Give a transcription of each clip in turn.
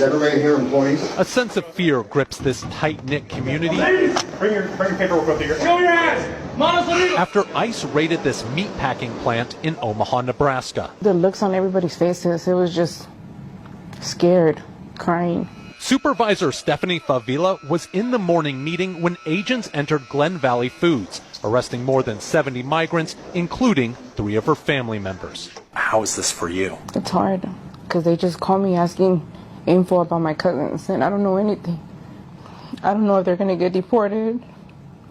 Is everybody here employees? A sense of fear grips this tight-knit community. Ladies, bring your paperwork up here. Show your ass! After ICE raided this meatpacking plant in Omaha, Nebraska. The looks on everybody's faces, it was just scared, crying. Supervisor Stephanie Favila was in the morning meeting when agents entered Glen Valley Foods, arresting more than 70 migrants, including 3 of her family members. How is this for you? It's hard because they just call me asking info about my cousins, and I don't know anything. I don't know if they're going to get deported.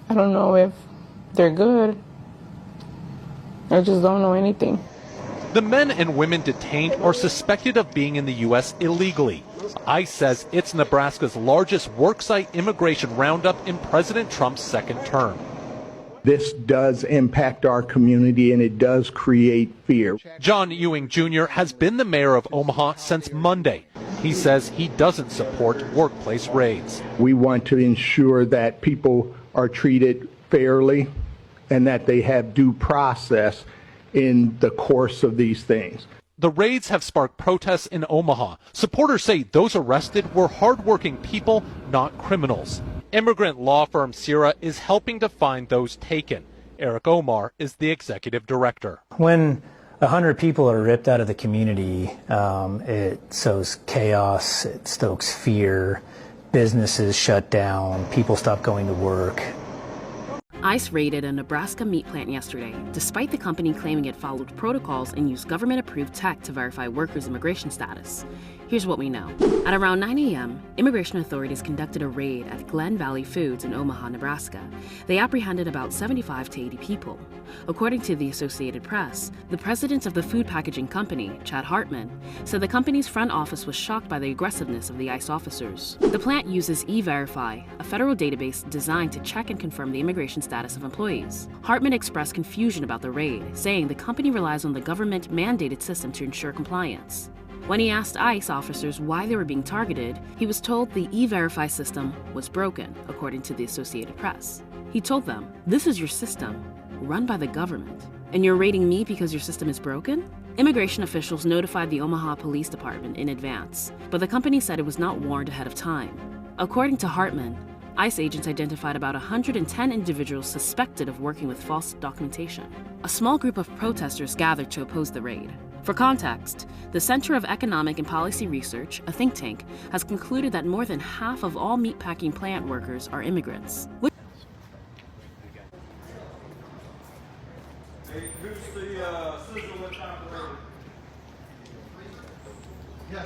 I don't know if they're good. I just don't know anything. The men and women detained are suspected of being in the U.S. illegally. ICE says it's Nebraska's largest worksite immigration roundup in President Trump's second term. This does impact our community, and it does create fear. John Ewing Jr. has been the mayor of Omaha since Monday. He says he doesn't support workplace raids. We want to ensure that people are treated fairly and that they have due process in the course of these things. The raids have sparked protests in Omaha. Supporters say those arrested were hardworking people, not criminals. Immigrant law firm Sierra is helping to find those taken. Eric Omar is the executive director. When 100 people are ripped out of the community, it sows chaos, it stokes fear, businesses shut down, people stop going to work. ICE raided a Nebraska meat plant yesterday, despite the company claiming it followed protocols and used government-approved tech to verify workers' immigration status. Here's what we know. At around 9 a.m., immigration authorities conducted a raid at Glen Valley Foods in Omaha, Nebraska. They apprehended about 75 to 80 people. According to the Associated Press, the president of the food packaging company, Chad Hartman, said the company's front office was shocked by the aggressiveness of the ICE officers. The plant uses E-Verify, a federal database designed to check and confirm the immigration status of employees. Hartman expressed confusion about the raid, saying the company relies on the government-mandated system to ensure compliance. When he asked ICE officers why they were being targeted, he was told the E-Verify system was broken, according to the Associated Press. He told them, "This is your system, run by the government, and you're raiding me because your system is broken?" Immigration officials notified the Omaha Police Department in advance, but the company said it was not warned ahead of time. According to Hartman, ICE agents identified about 110 individuals suspected of working with false documentation. A small group of protesters gathered to oppose the raid. For context, the Center of Economic and Policy Research, a think tank, has concluded that more than half of all meatpacking plant workers are immigrants. Hey, who's the scissor lift operator? Yes.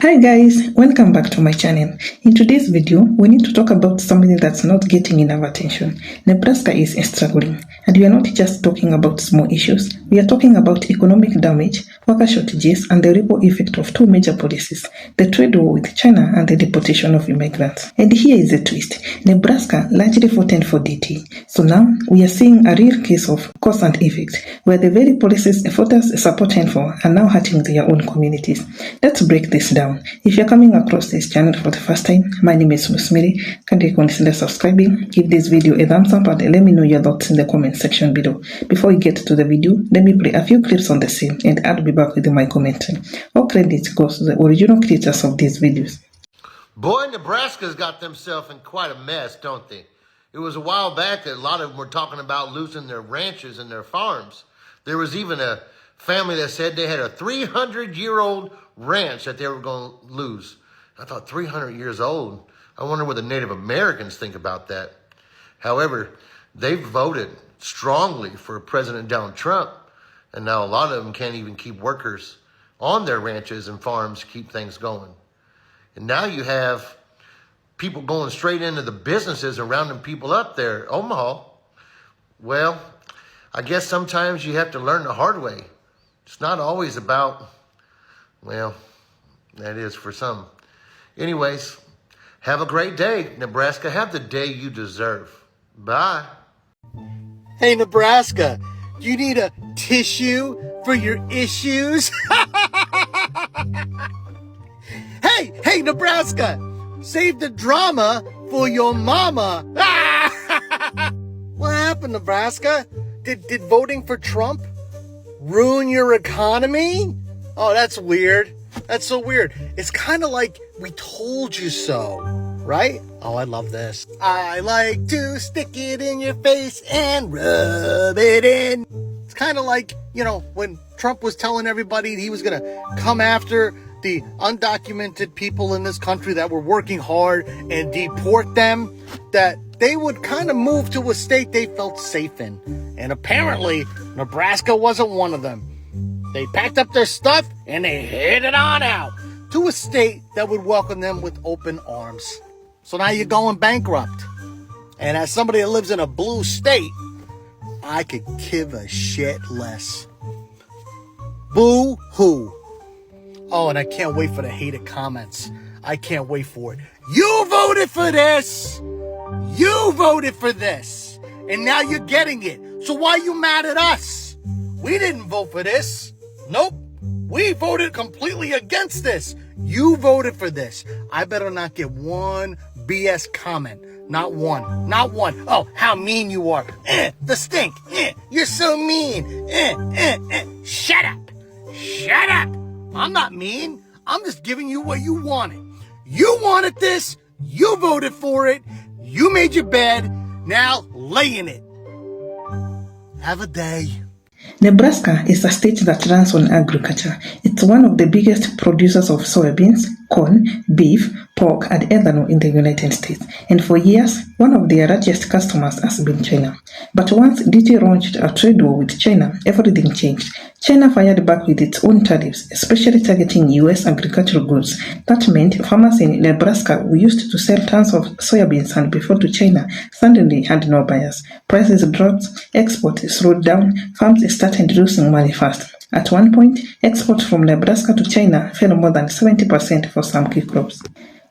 Hi guys, welcome back to my channel. In today's video, we need to talk about something that's not getting enough attention. Nebraska is struggling, and we are not just talking about small issues. We are talking about economic damage, worker shortages, and the ripple effect of 2 major policies, the trade war with China and the deportation of immigrants. And here is the twist. Nebraska largely voted for DT. So now we are seeing a real case of cause and effect, where the very policies voters supported for are now hurting their own communities. Let's break this down. If you're coming across this channel for the first time, my name is Musmiri. Kindly consider subscribing, give this video a thumbs up, and let me know your thoughts in the comment section below. Before we get to the video, let me play a few clips on the scene, and I'll be back with my commentary. All credit goes to the original creators of these videos. Boy, Nebraska's got themselves in quite a mess, don't they? It was a while back that a lot of them were talking about losing their ranches and their farms. There was even a family that said they had a 300-year-old ranch that they were going to lose. I thought 300 years old. I wonder what the Native Americans think about that. However, they've voted strongly for President Donald Trump, and now a lot of them can't even keep workers on their ranches and farms to keep things going. And now you have people going straight into the businesses and rounding people up there. Omaha, well, I guess sometimes you have to learn the hard way. It's not always about, well, that is for some. Anyways, have a great day, Nebraska. Have the day you deserve. Bye. Hey, Nebraska, do you need a tissue for your issues? Hey, Nebraska, save the drama for your mama. What happened, Nebraska? Did voting for Trump ruin your economy? Oh, that's weird. That's so weird. It's kind of like we told you so, right? Oh, I love this. I like to stick it in your face and rub it in. It's kind of like, when Trump was telling everybody he was going to come after the undocumented people in this country that were working hard and deport them, that they would kind of move to a state they felt safe in. And apparently, Nebraska wasn't one of them. They packed up their stuff and they headed on out to a state that would welcome them with open arms. So now you're going bankrupt. And as somebody that lives in a blue state, I could give a shit less. Boo-hoo. Oh, and I can't wait for the hated comments. I can't wait for it. You voted for this! You voted for this! And now you're getting it. So why are you mad at us? We didn't vote for this. Nope. We voted completely against this. You voted for this. I better not get one BS comment. Not one. Not one. Oh, how mean you are. The stink. You're so mean. Shut up. Shut up. I'm not mean. I'm just giving you what you wanted. You wanted this. You voted for it. You made your bed. Now lay in it. Have a day. Nebraska is a state that runs on agriculture. It's one of the biggest producers of soybeans, corn, beef, pork, and ethanol in the United States. And for years, one of their largest customers has been China. But once DT launched a trade war with China, everything changed. China fired back with its own tariffs, especially targeting U.S. agricultural goods. That meant farmers in Nebraska who used to sell tons of soybeans and before to China suddenly had no buyers. Prices dropped, exports slowed down, farms started losing money fast. At one point, exports from Nebraska to China fell more than 70% for some key crops.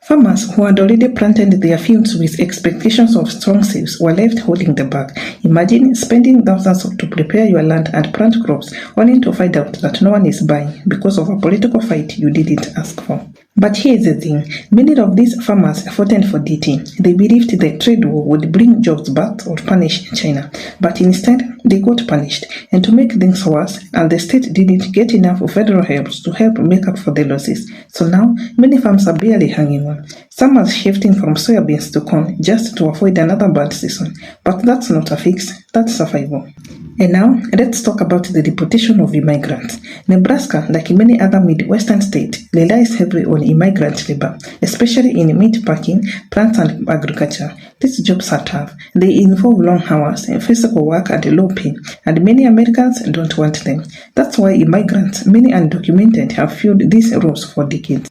Farmers who had already planted their fields with expectations of strong sales were left holding the bag. Imagine spending thousands to prepare your land and plant crops, only to find out that no one is buying because of a political fight you didn't ask for. But here's the thing, many of these farmers fought for DT. They believed the trade war would bring jobs back or punish China. But instead, they got punished. And to make things worse, and the state didn't get enough federal help to help make up for the losses. So now, many farms are barely hanging on. Some are shifting from soybeans to corn just to avoid another bad season. But that's not a fix, that's survival. And now, let's talk about the deportation of immigrants. Nebraska, like many other Midwestern states, relies heavily on immigrant labor, especially in meat packing, plants, and agriculture. These jobs are tough. They involve long hours, physical work, and low pay, and many Americans don't want them. That's why immigrants, many undocumented, have filled these roles for decades.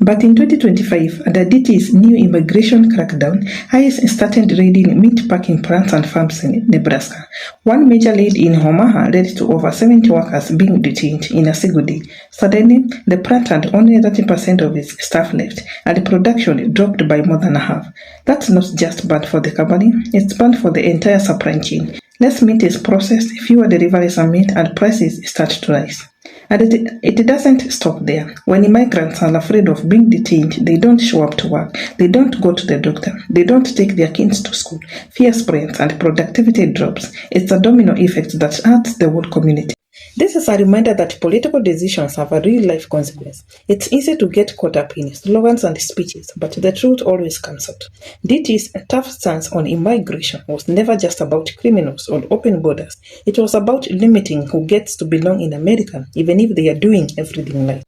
But in 2025, under DT's new immigration crackdown, ICE started raiding meat packing plants and farms in Nebraska. One major raid in Omaha led to over 70 workers being detained in a single day. Suddenly, the plant had only 30% of its staff left, and production dropped by more than half. That's not just bad for the company, it's bad for the entire supply chain. Less meat is processed, fewer deliveries are made, and prices start to rise. And it doesn't stop there. When immigrants are afraid of being detained, they don't show up to work, they don't go to the doctor, they don't take their kids to school. Fear spreads and productivity drops. It's a domino effect that hurts the whole community. This is a reminder that political decisions have a real-life consequence. It's easy to get caught up in slogans and speeches, but the truth always comes out. DT's tough stance on immigration was never just about criminals or open borders. It was about limiting who gets to belong in America, even if they are doing everything right.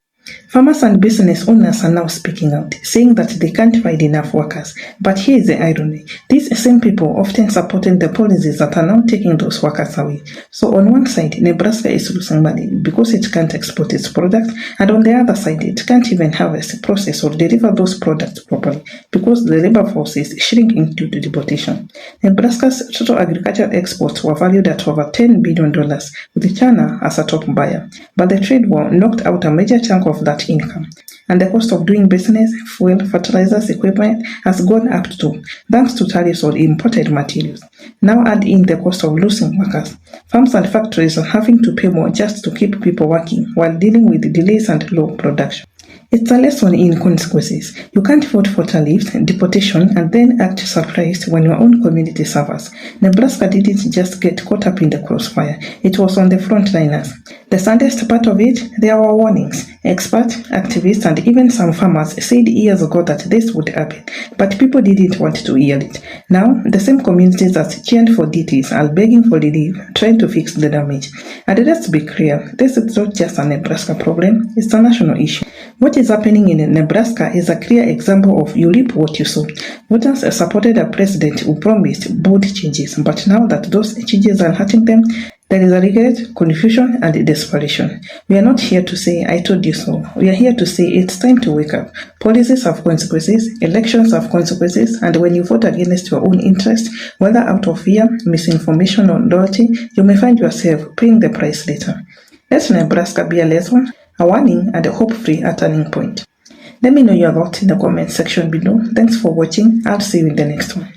Farmers and business owners are now speaking out, saying that they can't find enough workers. But here's the irony. These same people often supported the policies that are now taking those workers away. So on one side, Nebraska is losing money because it can't export its products, and on the other side, it can't even harvest, process, or deliver those products properly because the labor force is shrinking due to deportation. Nebraska's total agricultural exports were valued at over $10 billion, with China as a top buyer. But the trade war knocked out a major chunk of that income, and the cost of doing business, fuel, fertilizers, equipment has gone up too, thanks to tariffs on imported materials. Now add in the cost of losing workers. Farms and factories are having to pay more just to keep people working while dealing with delays and low production. It's a lesson in consequences. You can't vote for tariffs, deportation, and then act surprised when your own community suffers. Nebraska didn't just get caught up in the crossfire. It was on the frontliners. The saddest part of it, there were warnings. Experts, activists, and even some farmers said years ago that this would happen, but people didn't want to hear it. Now, the same communities that cheered for DTs are begging for relief, trying to fix the damage. And let's be clear, this is not just a Nebraska problem, it's a national issue. What is happening in Nebraska is a clear example of you reap what you sow. Voters supported a president who promised bold changes, but now that those changes are hurting them, there is a regret, confusion, and desperation. We are not here to say, I told you so. We are here to say it's time to wake up. Policies have consequences, elections have consequences, and when you vote against your own interest, whether out of fear, misinformation, or loyalty, you may find yourself paying the price later. Let Nebraska be a lesson, a warning, and a hope-free turning point. Let me know your thoughts in the comment section below. Thanks for watching. I'll see you in the next one.